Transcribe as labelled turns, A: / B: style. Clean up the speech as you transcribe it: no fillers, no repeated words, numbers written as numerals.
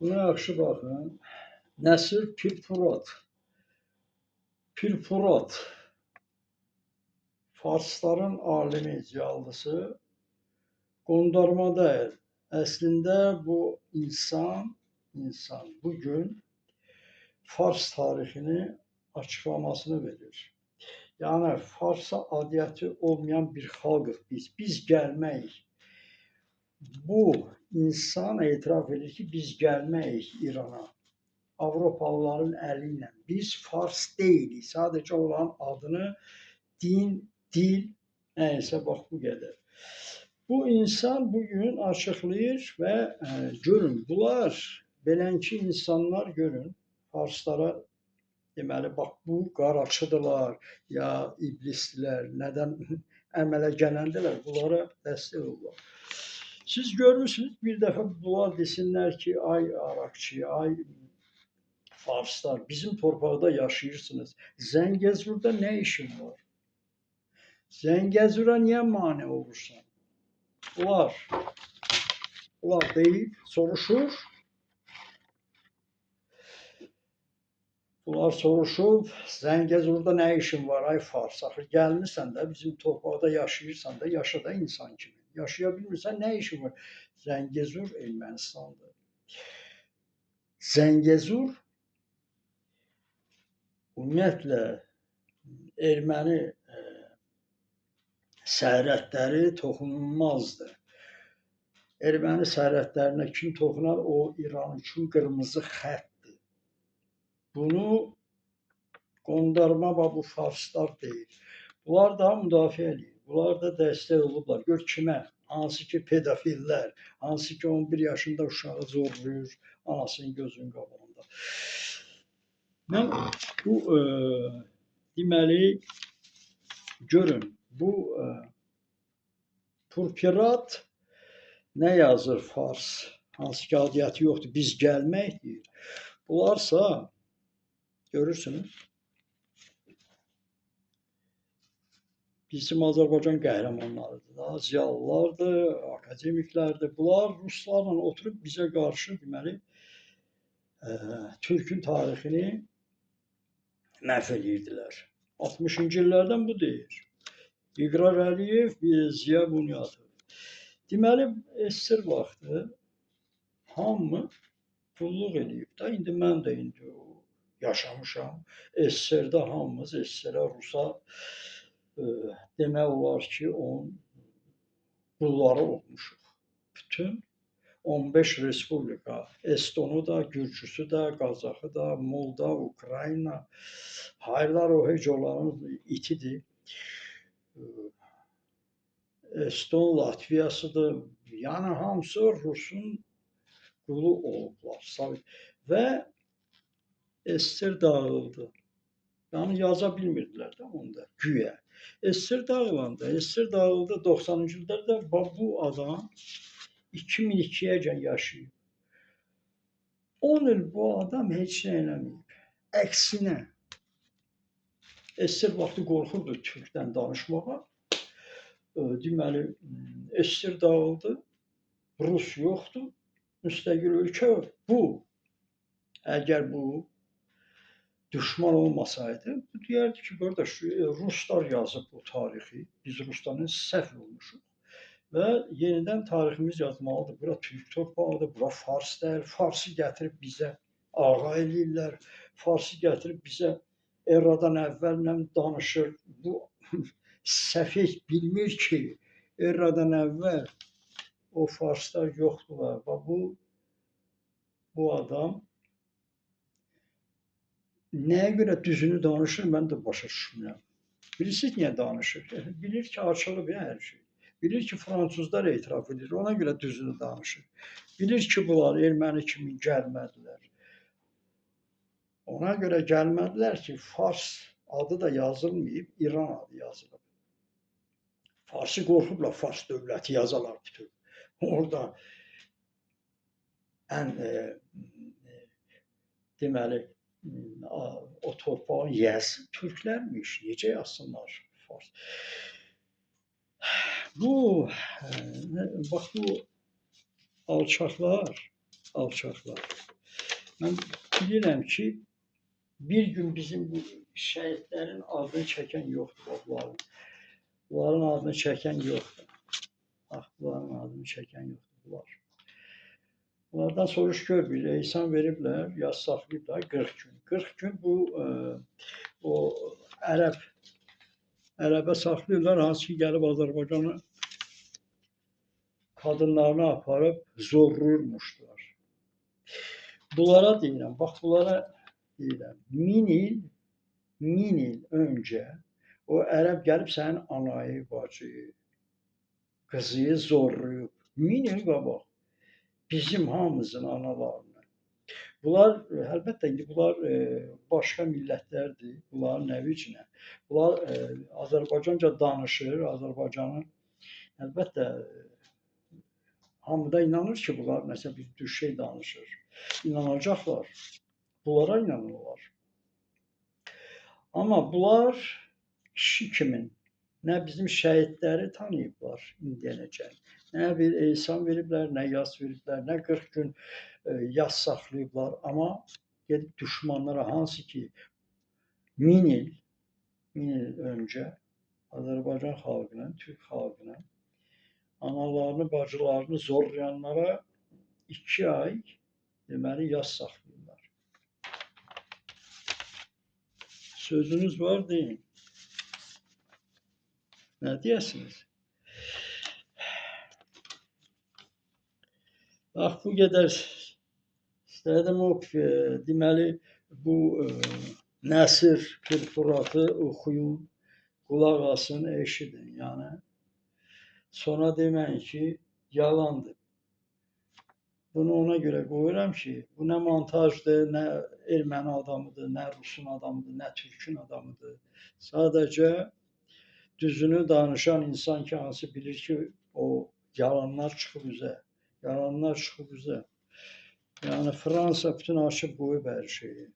A: Buna yaxşı baxın. Nəsir Pirfurad. Pirfurad. Farsların alimi, ziyalısı. Qondarma deyil. Əslində bu insan bugün Fars tarixini açıklamasını verir. Yani Fars'a adiyyəti olmayan bir xalqıq biz. Biz gəlməyik. Bu insan etiraf edir ki, biz gəlməyik İrana. Avropalıların əli ilə. Biz Fars deyilik. Sadəcə olan adını, din, dil, nəysə bax bu qədər. Bu insan bugün açıqlayır və görün, bunlar beləki insanlar görün, Farslara deməli, bax bu qaraçıdırlar, ya iblisdilər, nədən əmələ gələndilər, bunlara dəstək olurlar. Siz görmüsünüz, bir dəfə bunlar desinlər ki, ay Araqçı, ay Farslar, bizim torpaqda yaşayırsınız. Zəngəzurda nə işin var? Zəngəzura niyə mane olursan? Bunlar deyib, soruşur. Bunlar soruşub, Zəngəzurda nə işin var ay Fars? Axı gəlmirsən də, bizim torpaqda yaşayırsan da, yaşa da insan kimi. Yaşaya bilmirsən, nə işin var? Zəngəzur Ermənistandır. Zəngəzur ümumiyyətlə erməni sərhədləri toxunulmazdır. Erməni sərhədlərinə kim toxunar, o İran üçün qırmızı xəttdir. Bunu qondarma bu Farslar deyir. Bunlar da müdafiə edir. Bunlar da dəstək olublar. Gör kimə? Hansı ki pedofillər, hansı ki 11 yaşında uşağı zorlayır anasının gözünün qabağında. Mən bu deməli görün, bu Pirfurad nə yazır Fars? Hansı ki adiyyəti yoxdur, biz gəlmək deyir. Bunlarsa görürsünüz, bizim Azərbaycan qəhrəmanlarıdır da, ziyalılardır, akademiklərdir. Bunlar ruslarla oturub bizə qarşı deməli Türkün tarixini məhv edirdilər. 60-cı illərdən bu deyir. İqrar Əliyev, Ziya Bunyatov. Deməli, SSR vaxtı hamı qulluq edib da, indi mən də yaşamışam. SSR-də hamımız SSR-ə, Rusa demək olar ki, onun qulları olmuşuq. Bütün 15 respublika, Estonu da, Gürcüsü da, Qazaxı da, Molda, Ukrayna, hayırlar o heç olanın itidir. Eston, Latviyasıdır, yəni hamısı Rusun qulu olublar. Və SSR dağıldı. Yəni yaza bilmirdilər də onda, güya. SSR dağıldı 90-cı illərdə bu adam 2002-yə yaşayıb. 10 il bu adam heç nə eləməyib. Əksinə, SSR vaxtı qorxurdu Türkdən danışmağa. Deməli, SSR dağıldı, Rus yoxdur, müstəqil ölkə. Əgər bu düşman olmasaydı, bu deyərdi ki, qardaş, Ruslar yazıb bu tarixi, biz Rusların səhv olmuşuq və yenidən tariximiz yazmalıdır. Bura Türk torpağıdır, bura Fars deyil, Farsı gətirib bizə ağa eləyirlər, Farsı gətirib bizə eradan əvvəllə danışır. Bu səfeh bilmir ki, eradan əvvəl o Farslar yoxdular və bu adam nəyə görə düzünü danışır, mən də başa düşmürəm. Bilirsiniz niyə danışır? Bilir ki, açılıb hər şey. Bilir ki, fransızlar etiraf edir, ona görə düzünü danışır. Bilir ki, bunlar erməni kimi gəlmədilər. Ona görə gəlmədilər ki, Fars adı da yazılmayıb, İran adı yazılıb. Farsı qorxublar, Fars dövləti yazalar bütün. Orada ən deməli, o torpağın yiyəsi Türklərmiş, necə yazsınlar Fars. Bax bu alçaqlar, Mən bilirəm ki, bir gün bizim bu şəhidlərin adını çəkən yoxdur bax bunların. Bunların adını çəkən yoxdur. Bax bunların adını çəkən yoxdur bunlar. Bunlardan soruş gör bir ehsan veriblər, yas saxlayıblar 40 gün. 40 gün bu o ərəbə saxlayırlar, hansı ki gəlib Azərbaycanı kadınlarını aparıb zorlayırmışlar. Bunlara deyirəm, bax bunlara deyirəm, min il öncə o ərəb gəlib sənin anayı, bacıyı, qızıyı zorlayıb. 1000 il qabaq bizim hamımızın analarını. Bunlar əlbəttə indi bunlar başqa millətlərdir. Bunların nəvicinə. Bunlar Azərbaycanca danışır, Azərbaycanın əlbəttə hamı da inanır ki, bunlar nəsə bir şey danışır. İnanacaqlar. Bunlara inanırlar. Amma bunlar kişi kimin nə bizim şəhidləri tanıyıblar indiyənəcən. Nə bir ehsan veriblər, nə yas veriblər, nə 40 gün yas saxlayıblar. Amma gedib düşmanlara hansı ki 1000 il öncə Azərbaycan xalqının, Türk xalqının analarını, bacılarını zorlayanlara 2 ay deməli yas saxlayırlar. Sözünüz var deyin. Nə deyəsiniz? Bax bu qədər istədim o deməli bu Nəsir Pirfuratı oxuyun, qulaq asın, eşidin. Yəni sonra deməyin ki, yalandır. Bunu ona görə qoyuram ki, bu nə montajdır, nə erməni adamıdır, nə Rusun adamıdır, nə Türkün adamıdır. Sadəcə düzünü danışan insan ki, hansı bilir ki, o yalanlar çıxıb üzə. Yalanlar çıxıb üzə. Yəni Fransa bütün açıb qoyub hər şeyi.